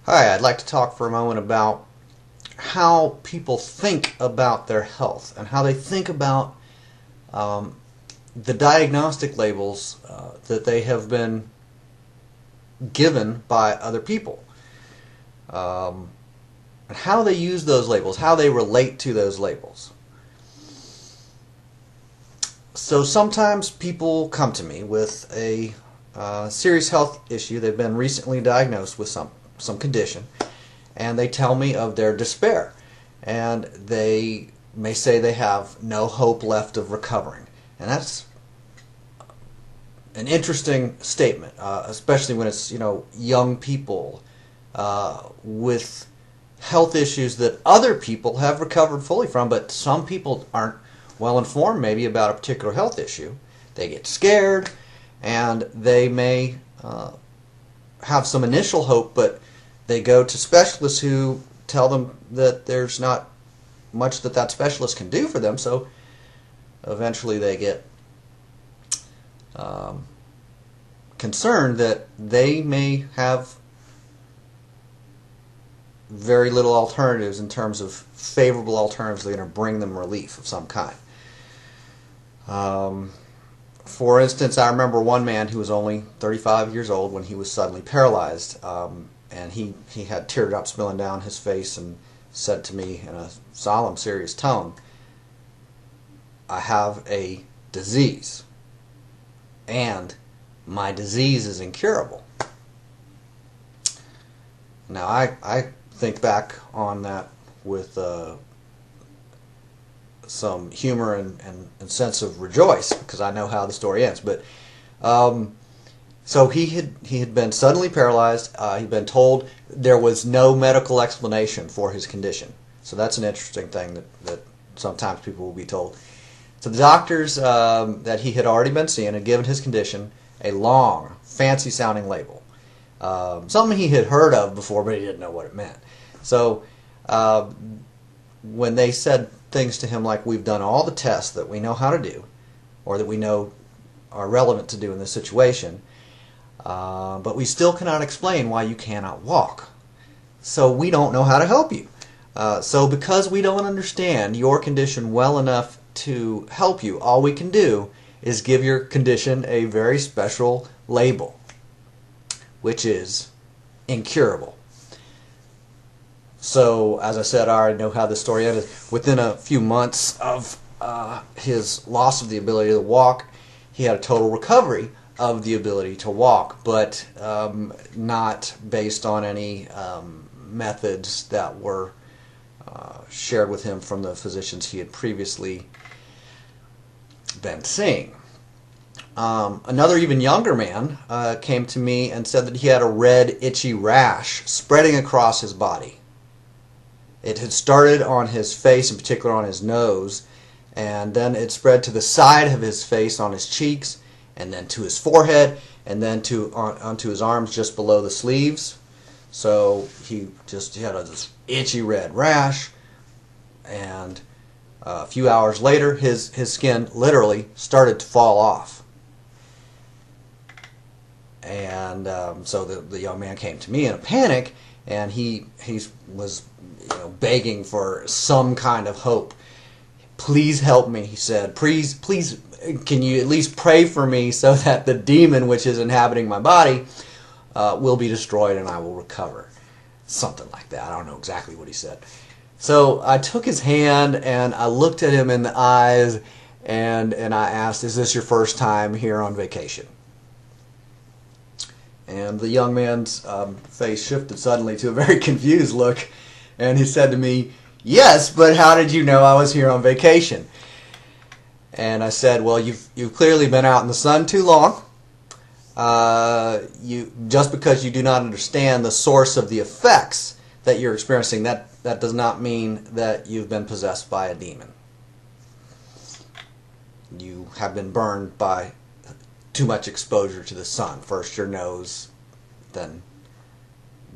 Hi, I'd like to talk for a moment about how people think about their health and how they think about um, the diagnostic labels that they have been given by other people, and how they use those labels, how they relate to those labels. So sometimes people come to me with a serious health issue. They've been recently diagnosed with some condition, and they tell me of their despair, and they may say they have no hope left of recovering. And that's an interesting statement, especially when it's young people with health issues that other people have recovered fully from, but some people aren't well informed maybe about a particular health issue. They get scared, and they may have some initial hope, but they go to specialists who tell them that there's not much that specialist can do for them, so eventually they get concerned that they may have very little alternatives in terms of favorable alternatives that are going to bring them relief of some kind. For instance, I remember one man who was only 35 years old when he was suddenly paralyzed, and he had teardrops spilling down his face and said to me in a solemn, serious tone, "I have a disease, and my disease is incurable." Now, I think back on that with some humor and sense of rejoice, because I know how the story ends. But so he had been suddenly paralyzed. He'd been told there was no medical explanation for his condition. So that's an interesting thing that sometimes people will be told. So the doctors that he had already been seeing had given his condition a long, fancy-sounding label. Something he had heard of before, but he didn't know what it meant. So when they said things to him like, "We've done all the tests that we know how to do, or that we know are relevant to do in this situation, but we still cannot explain why you cannot walk. So we don't know how to help you. So because we don't understand your condition well enough to help you, all we can do is give your condition a very special label, which is incurable." So, as I said, I already know how this story ended. Within a few months of his loss of the ability to walk, he had a total recovery of the ability to walk, but not based on any methods that were shared with him from the physicians he had previously been seeing. Another even younger man came to me and said that he had a red, itchy rash spreading across his body. It had started on his face, in particular on his nose, and then it spread to the side of his face, on his cheeks, and then to his forehead, and then onto his arms just below the sleeves. So he had this itchy red rash, and a few hours later his skin literally started to fall off. And so the young man came to me in a panic, and he was begging for some kind of hope. "Please help me," he said. Please, can you at least pray for me so that the demon which is inhabiting my body will be destroyed and I will recover." Something like that. I don't know exactly what he said. So I took his hand and I looked at him in the eyes, and I asked, "Is this your first time here on vacation?" And the young man's face shifted suddenly to a very confused look, and he said to me, "Yes, but how did you know I was here on vacation?" And I said, "Well, you've clearly been out in the sun too long. Just because you do not understand the source of the effects that you're experiencing, that does not mean that you've been possessed by a demon. You have been burned by too much exposure to the sun. First your nose, then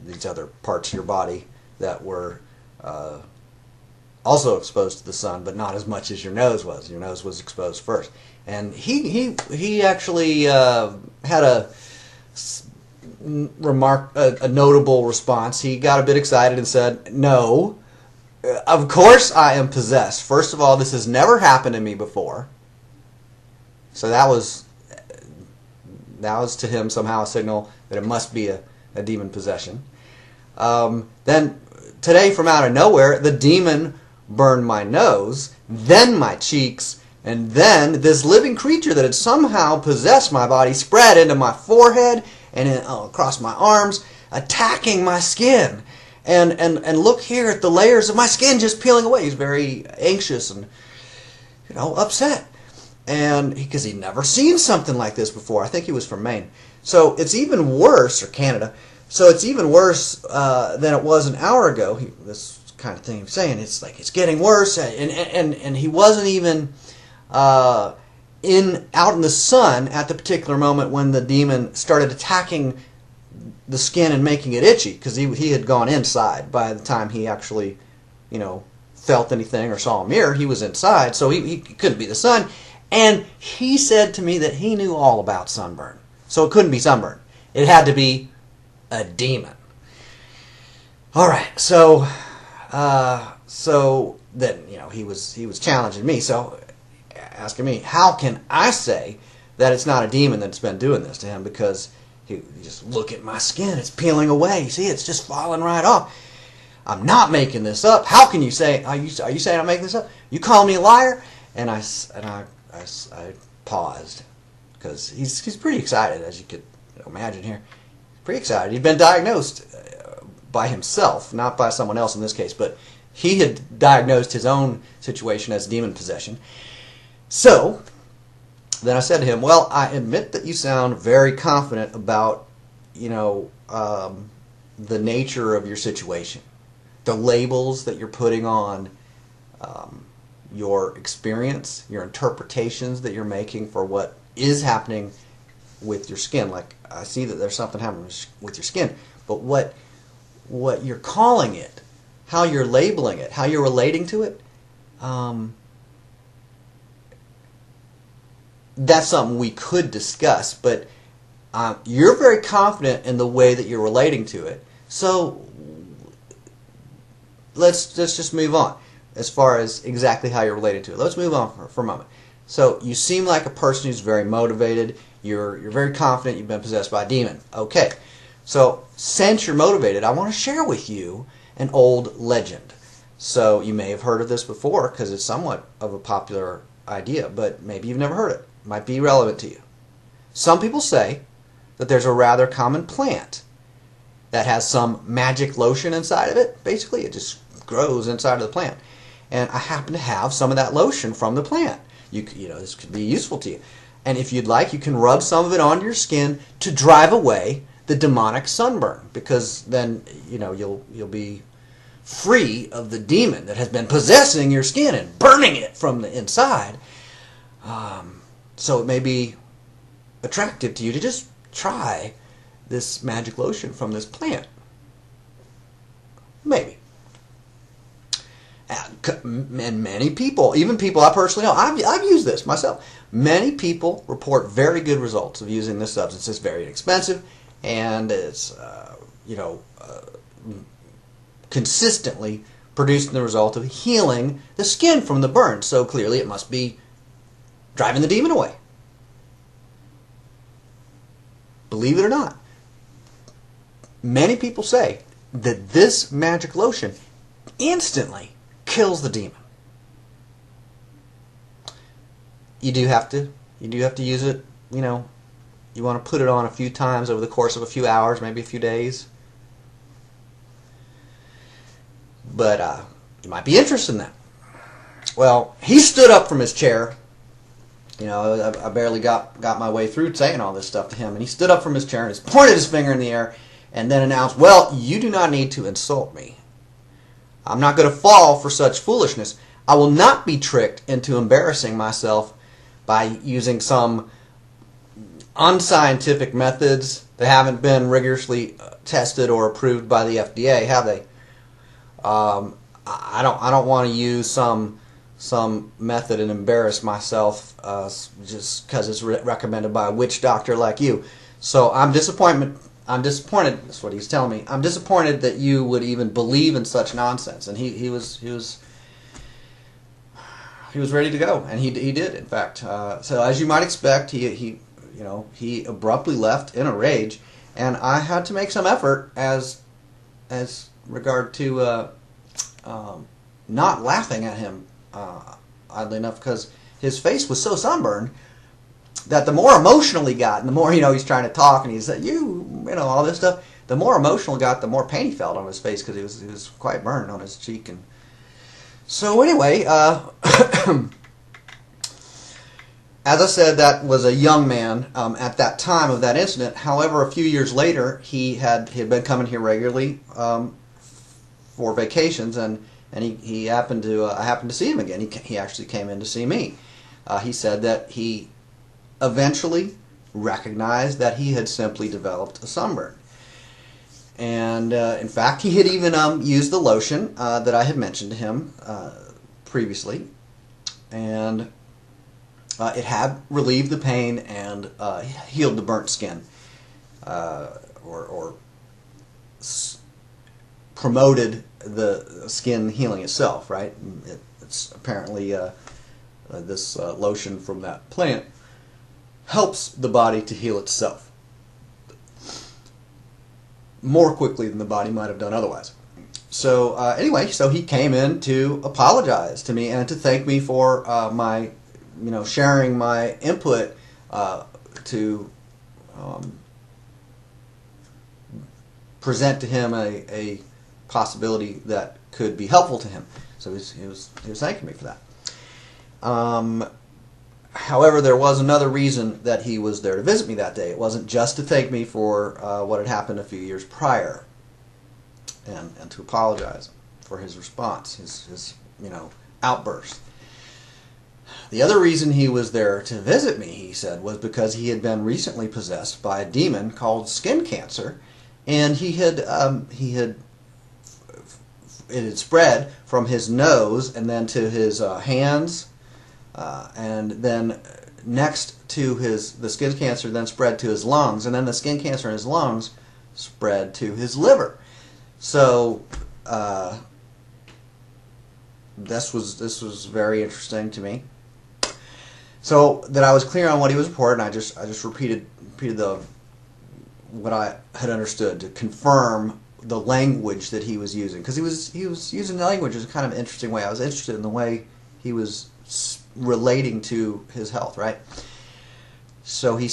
these other parts of your body that were also exposed to the sun, but not as much as your nose was. Your nose was exposed first." And he actually had a a notable response. He got a bit excited and said, "No, of course I am possessed. First of all, this has never happened to me before." So that was to him somehow a signal that it must be a demon possession. Then today, from out of nowhere, the demon burned my nose, then my cheeks, and then this living creature that had somehow possessed my body spread into my forehead and across my arms, attacking my skin. And look here at the layers of my skin just peeling away. He's very anxious and upset. And because he'd never seen something like this before. I think he was from Maine. So it's even worse, or Canada. So it's even worse than it was an hour ago. This kind of thing he was saying, it's like it's getting worse. And he wasn't even out in the sun at the particular moment when the demon started attacking the skin and making it itchy, because he had gone inside by the time he actually felt anything or saw a mirror. He was inside, so he couldn't be the sun. And he said to me that he knew all about sunburn, so it couldn't be sunburn. It had to be a demon. All right, so then he was challenging me, so asking me, how can I say that it's not a demon that's been doing this to him? Because he just look at my skin, it's peeling away. See, it's just falling right off. I'm not making this up. How can you say? Are you saying I'm making this up? You call me a liar? And I paused, because he's pretty excited, as you could imagine here. He's pretty excited. He'd been diagnosed by himself, not by someone else in this case, but he had diagnosed his own situation as demon possession. So then I said to him, well, I admit that you sound very confident about the nature of your situation, the labels that you're putting on your experience, your interpretations that you're making for what is happening with your skin. Like, I see that there's something happening with your skin, but what you're calling it, how you're labeling it, how you're relating to it, that's something we could discuss. But you're very confident in the way that you're relating to it, so let's just move on as far as exactly how you're related to it. Let's move on for a moment. So you seem like a person who's very motivated. You're very confident you've been possessed by a demon. Okay, so since you're motivated, I want to share with you an old legend. So you may have heard of this before, because it's somewhat of a popular idea, but maybe you've never heard it. It might be relevant to you. Some people say that there's a rather common plant that has some magic lotion inside of it. Basically, it just grows inside of the plant. And I happen to have some of that lotion from the plant. This could be useful to you. And if you'd like, you can rub some of it onto your skin to drive away the demonic sunburn, because then you'll be free of the demon that has been possessing your skin and burning it from the inside. So it may be attractive to you to just try this magic lotion from this plant. Maybe. And many people, even people I personally know, I've used this myself. Many people report very good results of using this substance. It's very inexpensive, and it's consistently producing the result of healing the skin from the burn. So clearly it must be driving the demon away. Believe it or not, many people say that this magic lotion instantly kills the demon. You do have to use it. You want to put it on a few times over the course of a few hours, maybe a few days. But you might be interested in that. Well, he stood up from his chair. I barely got my way through saying all this stuff to him, and he stood up from his chair and just pointed his finger in the air and then announced, "Well, you do not need to insult me. I'm not going to fall for such foolishness. I will not be tricked into embarrassing myself by using some unscientific methods that haven't been rigorously tested or approved by the FDA, have they? I don't want to use some method and embarrass myself just because it's recommended by a witch doctor like you. So I'm disappointed I'm disappointed. That's what he's telling me. I'm disappointed that you would even believe in such nonsense. And he was ready to go, and he did, in fact. So as you might expect, he abruptly left in a rage, and I had to make some effort as regard to not laughing at him, oddly enough, because his face was so sunburned that the more emotional he got, and the more he's trying to talk, and he's all this stuff, the more emotional he got, the more pain he felt on his face, because he was quite burned on his cheek. And so anyway, as I said, that was a young man at that time of that incident. However, a few years later, he had been coming here regularly for vacations, and he happened to I happened to see him again. He actually came in to see me. He said that he eventually recognized that he had simply developed a sunburn. And in fact, he had even used the lotion that I had mentioned to him previously, and it had relieved the pain and healed the burnt skin, or promoted the skin healing itself. Right? It's apparently this lotion from that plant helps the body to heal itself more quickly than the body might have done otherwise. So anyway, so he came in to apologize to me and to thank me for my, sharing my input to present to him a possibility that could be helpful to him. So he was thanking me for that. However, there was another reason that he was there to visit me that day. It wasn't just to thank me for what had happened a few years prior, and to apologize for his response, his outburst. The other reason he was there to visit me, he said, was because he had been recently possessed by a demon called skin cancer, and it had spread from his nose and then to his hands. And then next to the skin cancer then spread to his lungs, and then the skin cancer in his lungs spread to his liver. So this was very interesting to me. So that I was clear on what he was reporting, I just repeated what I had understood to confirm the language that he was using, because he was using the language in a kind of interesting way. I was interested in the way he was relating to his health, right? So I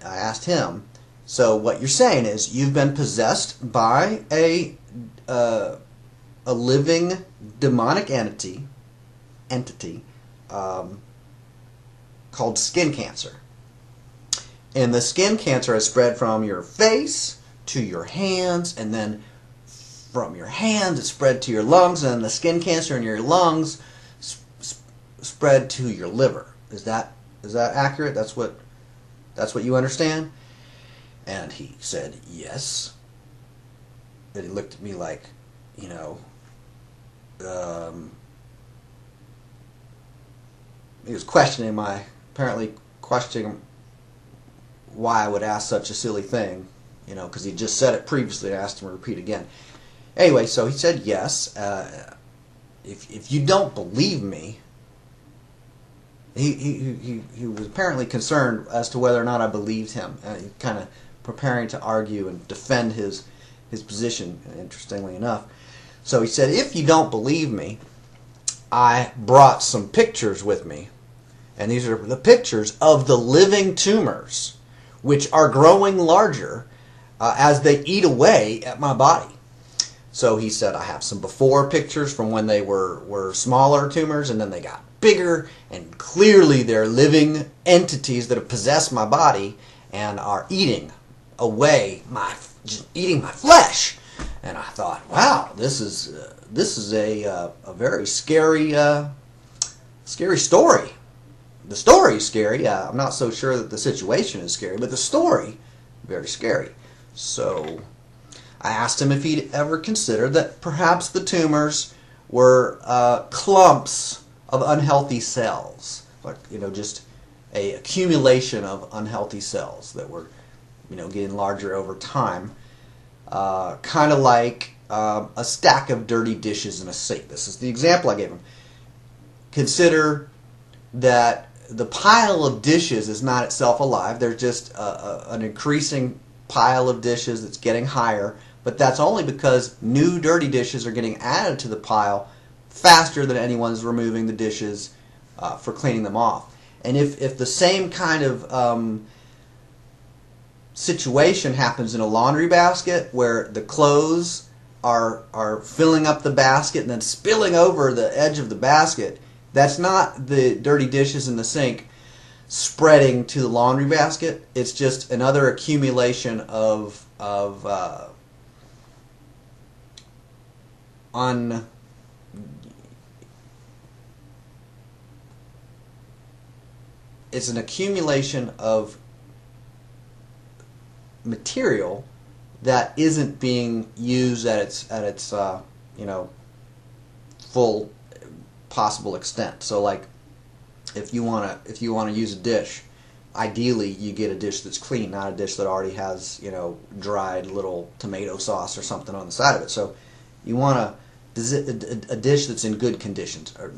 asked him, so what you're saying is you've been possessed by a living demonic entity called skin cancer, and the skin cancer has spread from your face to your hands, and then from your hands it spread to your lungs, and the skin cancer in your lungs spread to your liver. Is that accurate? That's what you understand? And he said yes. And he looked at me like, he was apparently questioning why I would ask such a silly thing, because he just said it previously. I asked him to repeat again. Anyway, so he said yes. If you don't believe me, he was apparently concerned as to whether or not I believed him. Kind of preparing to argue and defend his position, interestingly enough. So he said, if you don't believe me, I brought some pictures with me. And these are the pictures of the living tumors, which are growing larger as they eat away at my body. So he said, I have some before pictures from when they were smaller tumors, and then they got bigger, and clearly they're living entities that have possessed my body and are eating away just eating my flesh. And I thought, wow, this is a very scary story. The story is scary. I'm not so sure that the situation is scary, but the story, very scary. So I asked him if he'd ever considered that perhaps the tumors were clumps of unhealthy cells, like just a accumulation of unhealthy cells that were getting larger over time. Kind of like a stack of dirty dishes in a sink. This is the example I gave him. Consider that the pile of dishes is not itself alive. There's just an increasing pile of dishes that's getting higher, but that's only because new dirty dishes are getting added to the pile faster than anyone's removing the dishes for cleaning them off. And if the same kind of situation happens in a laundry basket where the clothes are filling up the basket and then spilling over the edge of the basket, that's not the dirty dishes in the sink spreading to the laundry basket. It's just another accumulation of it's an accumulation of material that isn't being used at its full possible extent. So like if you want to use a dish, ideally you get a dish that's clean, not a dish that already has dried little tomato sauce or something on the side of it. So you want a dish that's in good conditions, or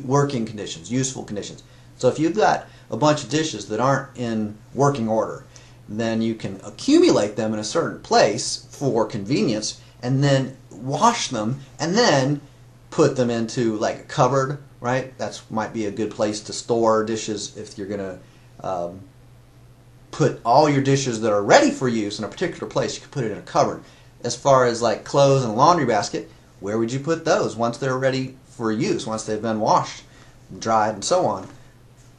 working conditions, useful conditions. So if you've got a bunch of dishes that aren't in working order, then you can accumulate them in a certain place for convenience and then wash them and then put them into like a cupboard, right? That might be a good place to store dishes if you're going to put all your dishes that are ready for use in a particular place. You can put it in a cupboard. As far as like clothes in a laundry basket, where would you put those once they're ready for use, once they've been washed, dried, and so on?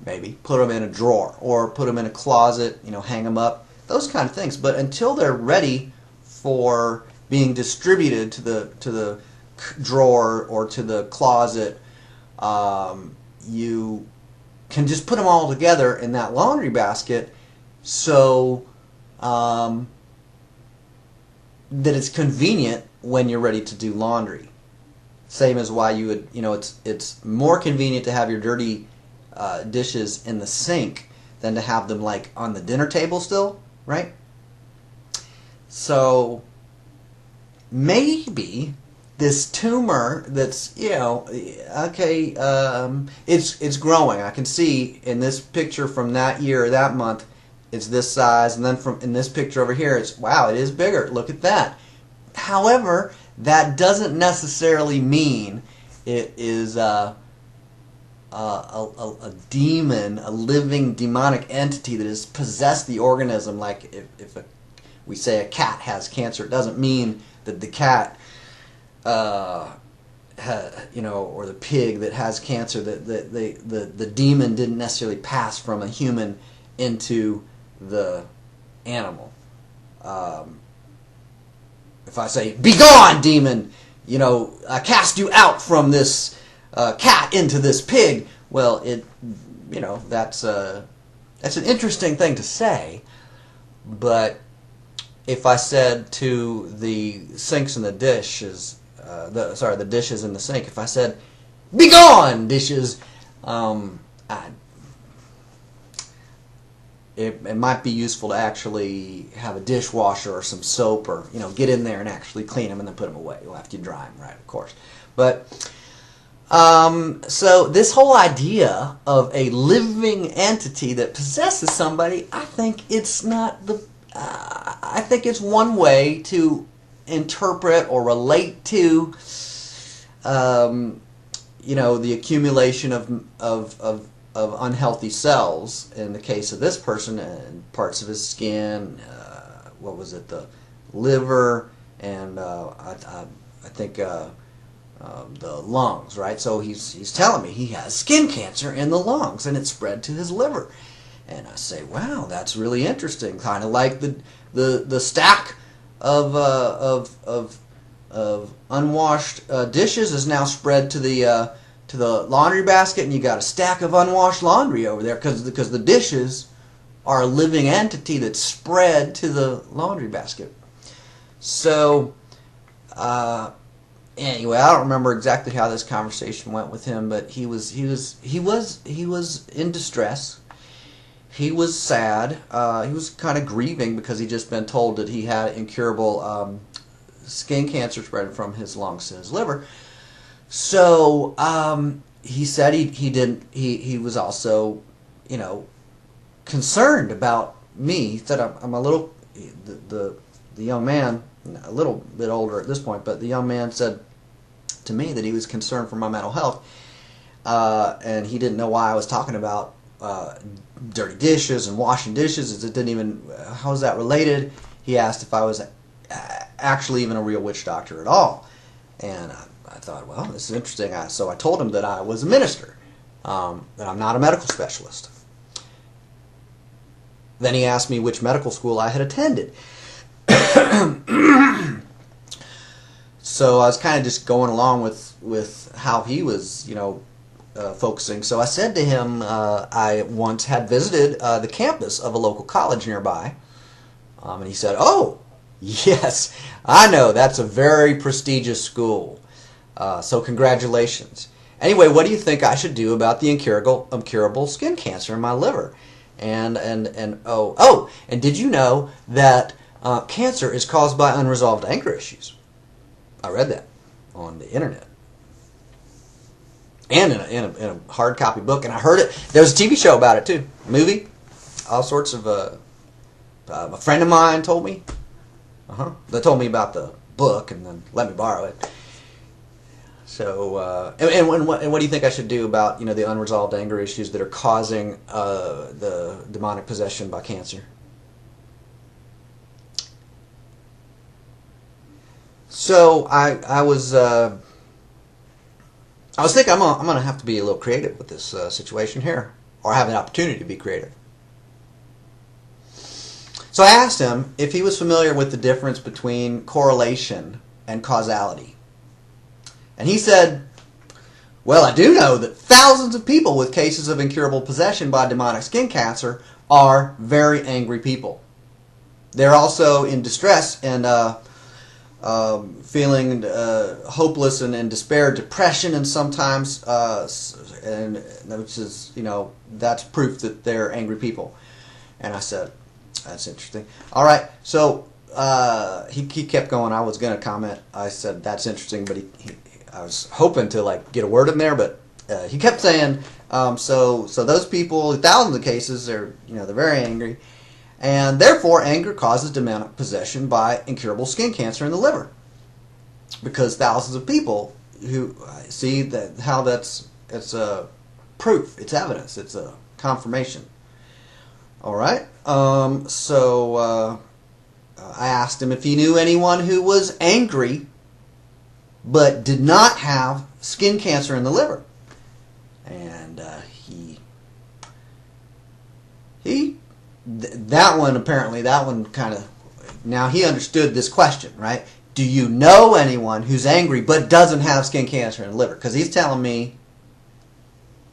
Maybe put them in a drawer or put them in a closet, hang them up, those kind of things. But until they're ready for being distributed to the drawer or to the closet, you can just put them all together in that laundry basket so that it's convenient when you're ready to do laundry. Same as why you would, it's more convenient to have your dirty dishes in the sink than to have them like on the dinner table still, right? So maybe this tumor that's it's growing. I can see in this picture from that year or that month it's this size, and then in this picture over here it's, wow, it is bigger, look at that. However, that doesn't necessarily mean it is a demon, a living demonic entity that has possessed the organism. Like if we say a cat has cancer, it doesn't mean that the cat or the pig that has cancer, that the demon didn't necessarily pass from a human into the animal. If I say, "Be gone, demon," I cast you out from this cat into this pig. Well, that's an interesting thing to say. But if I said to the sinks and the dishes, the dishes in the sink, if I said, "Be gone, dishes," it might be useful to actually have a dishwasher or some soap, or get in there and actually clean them and then put them away after you dry them, right? Of course. But so this whole idea of a living entity that possesses somebody, I think it's not the. I think it's one way to interpret or relate to, the accumulation of unhealthy cells in the case of this person, and parts of his skin, the liver, and I think the lungs, right? So he's telling me he has skin cancer in the lungs and it's spread to his liver. And I say, wow, that's really interesting. Kind of like the stack of unwashed dishes is now spread to the laundry basket, and you got a stack of unwashed laundry over there because the dishes are a living entity that's spread to the laundry basket. So anyway, I don't remember exactly how this conversation went with him, but he was in distress. he was sad. He was kind of grieving because he'd just been told that he had incurable skin cancer spreading from his lungs to his liver. So he said he didn't. He was also, concerned about me. He said I'm a little. The young man, a little bit older at this point, but the young man said to me that he was concerned for my mental health, and he didn't know why I was talking about dirty dishes and washing dishes. It didn't even. How is that related? He asked if I was actually even a real witch doctor at all, and I thought, well, this is interesting. So I told him that I was a minister, that I'm not a medical specialist. Then he asked me which medical school I had attended. So I was kind of just going along with how he was, focusing. So I said to him, I once had visited the campus of a local college nearby, and he said, "Oh, yes, I know. That's a very prestigious school. So congratulations. Anyway, what do you think I should do about the incurable skin cancer in my liver? And did you know that cancer is caused by unresolved anger issues?" I read that on the internet and in a hard copy book, and I heard it. There was a TV show about it too, a movie, all sorts of. A friend of mine told me. They told me about the book and then let me borrow it. So, and what do you think I should do about the unresolved anger issues that are causing the demonic possession by cancer? So I was thinking I'm gonna have to be a little creative with this situation here, or have an opportunity to be creative. So I asked him if he was familiar with the difference between correlation and causality. And he said, "Well, I do know that thousands of people with cases of incurable possession by demonic skin cancer are very angry people. They're also in distress and feeling hopeless and in despair, depression, and sometimes, and which is, that's proof that they're angry people." And I said, "That's interesting. All right." So he kept going. I was going to comment. I said, "That's interesting," but I was hoping to get a word in there, but he kept saying, so those people, thousands of cases, they're very angry, and therefore anger causes demonic possession by incurable skin cancer in the liver, because thousands of people who see that how it's a proof, it's evidence, it's a confirmation. All right. So I asked him if he knew anyone who was angry but did not have skin cancer in the liver, and that one kind of, now he understood this question, right? Do you know anyone who's angry but doesn't have skin cancer in the liver? Because he's telling me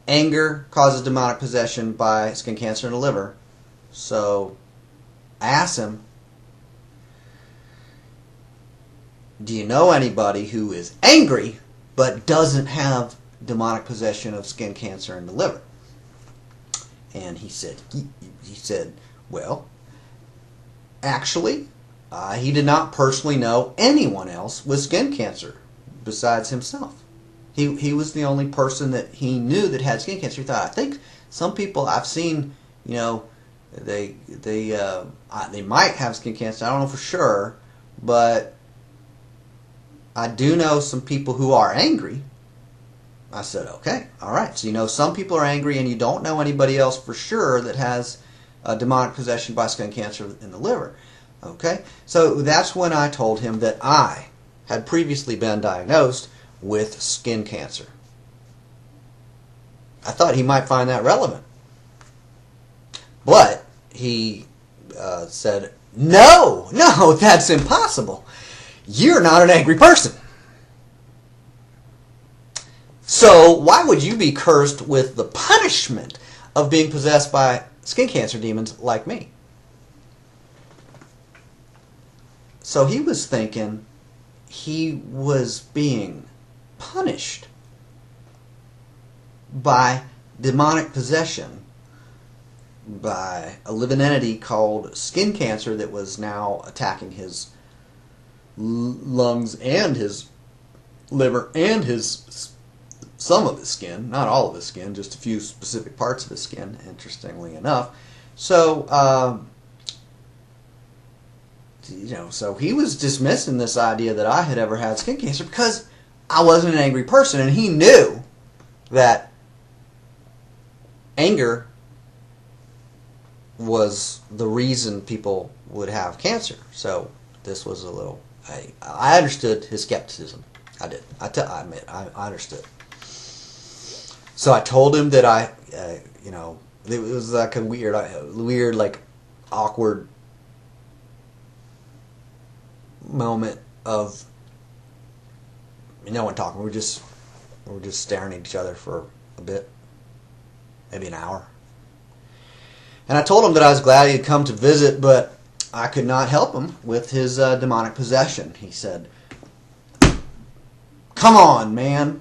anger causes demonic possession by skin cancer in the liver. So I asked him, do you know anybody who is angry but doesn't have demonic possession of skin cancer in the liver? And he said, well, actually, he did not personally know anyone else with skin cancer besides himself. He was the only person that he knew that had skin cancer. He thought, I think some people I've seen, they might have skin cancer. I don't know for sure, but I do know some people who are angry. I said, okay, all right. So some people are angry, and you don't know anybody else for sure that has demonic possession by skin cancer in the liver. Okay, so that's when I told him that I had previously been diagnosed with skin cancer. I thought he might find that relevant, but he said, no, that's impossible. You're not an angry person. So why would you be cursed with the punishment of being possessed by skin cancer demons like me? So he was thinking he was being punished by demonic possession by a living entity called skin cancer that was now attacking his lungs and his liver and his some of his skin, not all of his skin, just a few specific parts of his skin, interestingly enough. So, so he was dismissing this idea that I had ever had skin cancer because I wasn't an angry person, and he knew that anger was the reason people would have cancer. So this was a little, I understood his skepticism. I did. I admit, I understood. So I told him that it was like a weird, like awkward moment of no one talking. We were just staring at each other for a bit, maybe an hour. And I told him that I was glad he had come to visit, but I could not help him with his demonic possession. He said, "Come on, man.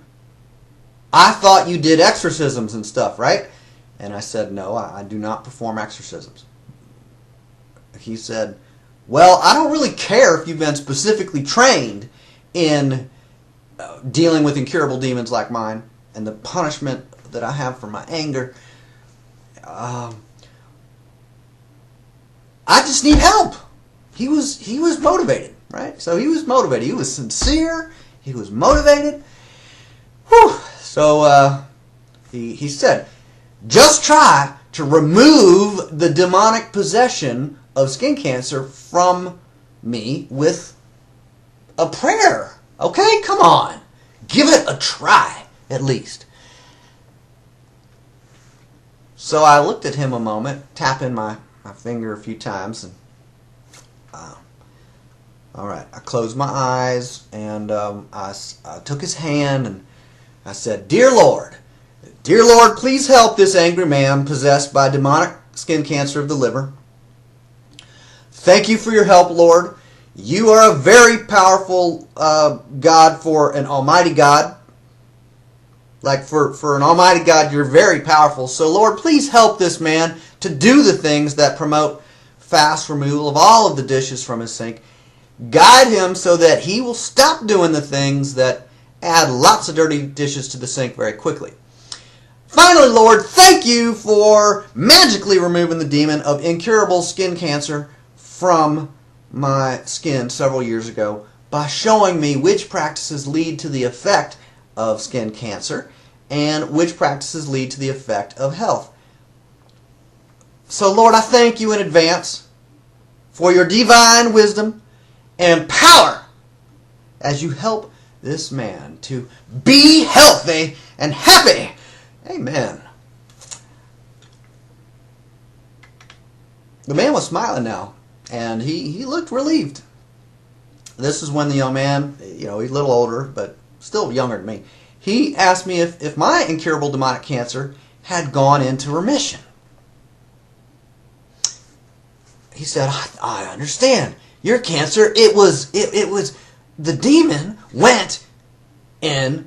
I thought you did exorcisms and stuff, right?" And I said, "No, I do not perform exorcisms." He said, "Well, I don't really care if you've been specifically trained in dealing with incurable demons like mine and the punishment that I have for my anger. I just need help." He was motivated, right? So he was motivated. He was sincere. He was motivated. Whew. So he said, "Just try to remove the demonic possession of skin cancer from me with a prayer. Okay, come on. Give it a try, at least." So I looked at him a moment, tapping my finger a few times, and all right, I closed my eyes, and I took his hand, and I said, Dear Lord, please help this angry man possessed by demonic skin cancer of the liver. Thank you for your help, Lord. You are a very powerful God for an almighty God. Like for an almighty God, you're very powerful. So, Lord, please help this man to do the things that promote fast removal of all of the dishes from his sink. Guide him so that he will stop doing the things that add lots of dirty dishes to the sink very quickly. Finally, Lord, thank you for magically removing the demon of incurable skin cancer from my skin several years ago by showing me which practices lead to the effect of skin cancer and which practices lead to the effect of health. So, Lord, I thank you in advance for your divine wisdom and power as you help this man to be healthy and happy. Amen. The man was smiling now, and he looked relieved. This is when the young man, he's a little older, but still younger than me, he asked me if my incurable demonic cancer had gone into remission. He said, I understand. Your cancer, it was the demon went into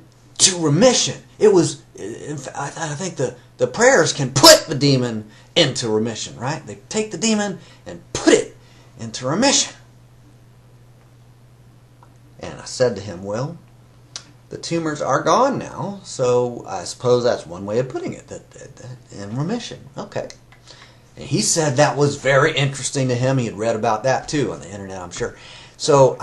remission. It was, I think the prayers can put the demon into remission, right? They take the demon and put it into remission. And I said to him, well, the tumors are gone now, so I suppose that's one way of putting it, that in remission. Okay. And he said that was very interesting to him. He had read about that too on the internet, I'm sure. So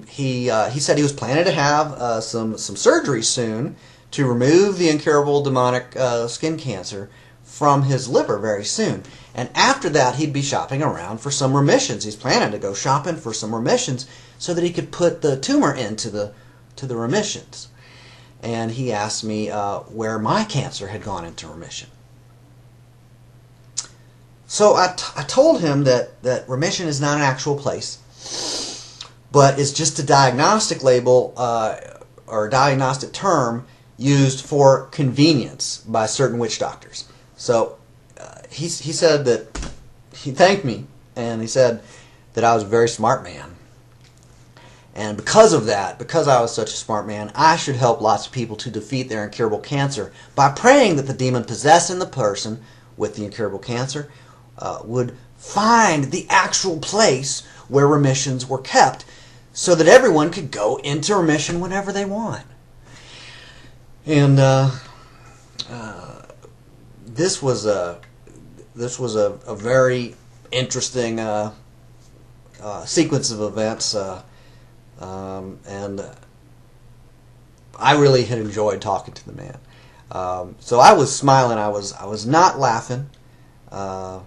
he said he was planning to have some surgery soon to remove the incurable demonic skin cancer from his liver very soon. And after that, he'd be shopping around for some remissions. He's planning to go shopping for some remissions so that he could put the tumor into the remissions. And he asked me where my cancer had gone into remission. So I told him that remission is not an actual place, but it's just a diagnostic label or a diagnostic term used for convenience by certain witch doctors. So he said that he thanked me, and he said that I was a very smart man. And because of that, because I was such a smart man, I should help lots of people to defeat their incurable cancer by praying that the demon possessing the person with the incurable cancer would find the actual place where remissions were kept so that everyone could go into remission whenever they want. And this was a very interesting sequence of events, and I really had enjoyed talking to the man. So I was smiling. I was not laughing, and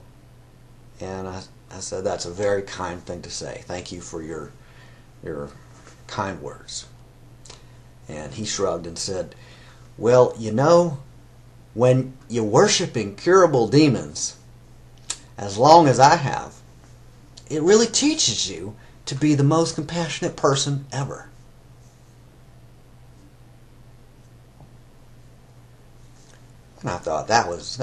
I said, "That's a very kind thing to say. Thank you for your kind words." And he shrugged and said, "Well, you know, when you worship incurable demons, as long as I have, it really teaches you to be the most compassionate person ever." And I thought that is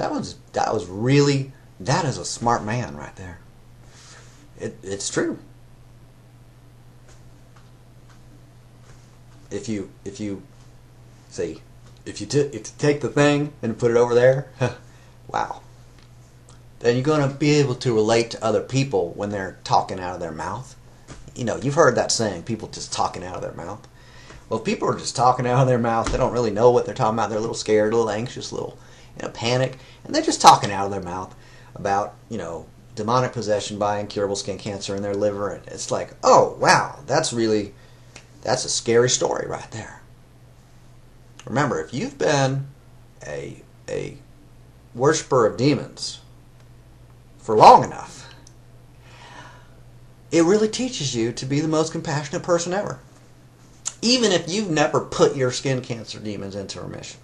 a smart man right there. It's true. If you take the thing and put it over there, wow. Then you're going to be able to relate to other people when they're talking out of their mouth. You know, you've heard that saying, people just talking out of their mouth. Well, if people are just talking out of their mouth, they don't really know what they're talking about. They're a little scared, a little anxious, a little in a panic, and they're just talking out of their mouth about, you know, demonic possession by incurable skin cancer in their liver. And it's like, oh, wow, that's a scary story right there. Remember, if you've been a worshiper of demons for long enough, it really teaches you to be the most compassionate person ever. Even if you've never put your skin cancer demons into remission.